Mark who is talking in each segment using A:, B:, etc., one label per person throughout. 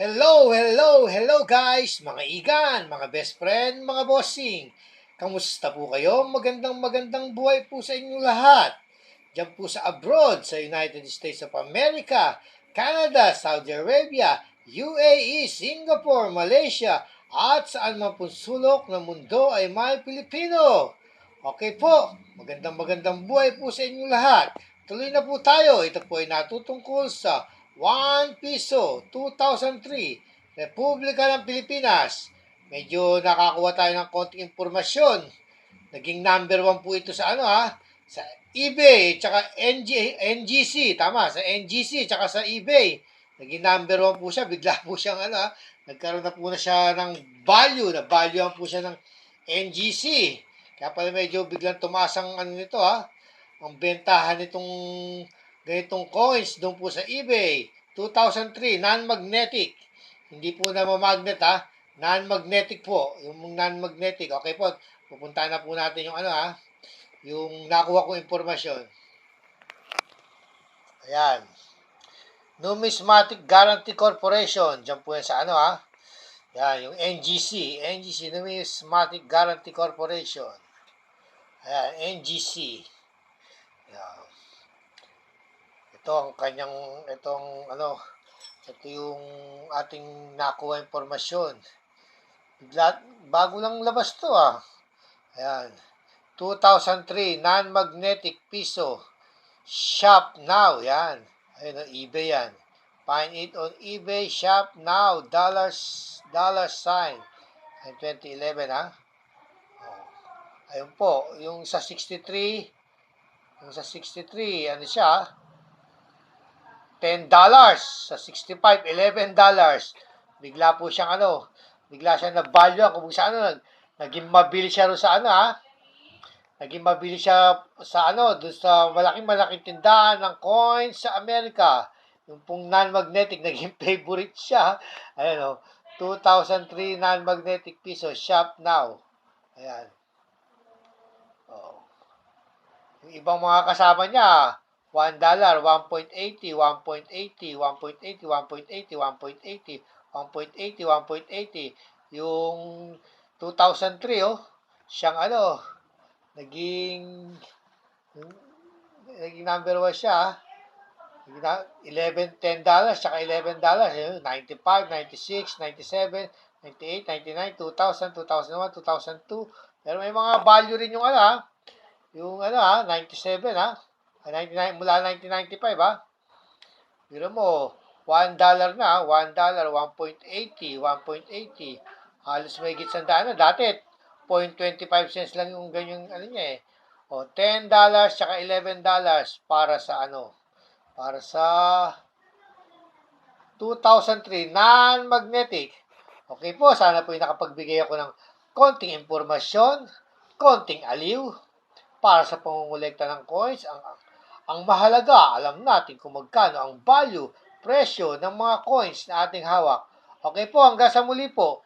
A: Hello guys, mga igan, mga best friend, mga bossing. Kamusta po kayo? Magandang buhay po sa inyong lahat. Diyan po sa abroad, sa United States of America, Canada, Saudi Arabia, UAE, Singapore, Malaysia, at saan man po sulok ng mundo ay may Pilipino. Okay po, magandang buhay po sa inyong lahat. Tuloy na po tayo. Ito po ay natutungkol sa 1 piso, 2003, Republika ng Pilipinas. Medyo nakakuha tayo ng konting impormasyon. Naging number 1 po ito sa sa eBay, tsaka NGC, tama, sa NGC, tsaka sa eBay. Naging number 1 po siya, bigla po siyang nagkaroon na po na siya ng value po siya ng NGC. Kaya pala medyo biglang tumaas ang nito ang bentahan nitong ganitong coins doon po sa eBay. 2003, non-magnetic. Hindi po na magnet non-magnetic po. Yung non-magnetic. Okay po, pupuntahan na po natin yung yung nakuha kong impormasyon. Ayan. Numismatic Guarantee Corporation. Diyan po yan sa Yan, yung NGC. NGC, Numismatic Guarantee Corporation. Ayan, NGC. Ayan. Ito ang kanyang, ito yung ating nakuha impormasyon. Bago lang labas to Ayan. 2003, non-magnetic piso. Shop now. Yan. Ayun, eBay yan. Find it on eBay. Shop now. Dollar sign. Ayun, 2011 Oh. Ayun po. Yung sa 63, ano siya, $10. Sa 65, $11. Bigla po siyang bigla siyang na-value kung saan naging mabili siya ro sa naging mabili siya sa doon sa malaking tindahan ng coins sa Amerika. Yung pong non-magnetic, naging favorite siya. Ayan 2003 non-magnetic piso, shop now. Ayan. Oh. Yung ibang mga kasama niya, $1, 1.80, 1.80, 1.80, 1.80, 1.80, 1.80, 1.80. Yung 2003, siyang naging number 1 siya. $11, $10, saka $11, 95, 96, 97, 98, 99, 2000, 2001, 2002. Pero may mga value rin yung yung 97 99 mula 1995 Pero mo, $1 na, $1, 1.80, 1.80. Halos may gitsandaan na. Dati, 0.25 cents lang yung ganyang niya $10, tsaka $11 para sa para sa 2003 non-magnetic. Okay po, sana po nakapagbigay ako ng konting impormasyon, konting aliw, para sa pangungulekta ng coins. Ang mahalaga, alam natin kung magkano ang value, presyo ng mga coins na ating hawak. Okay po, hanggang sa muli po.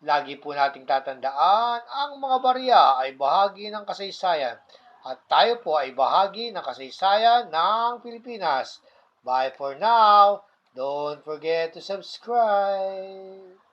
A: Lagi po nating tatandaan, ang mga barya ay bahagi ng kasaysayan. At tayo po ay bahagi ng kasaysayan ng Pilipinas. Bye for now. Don't forget to subscribe.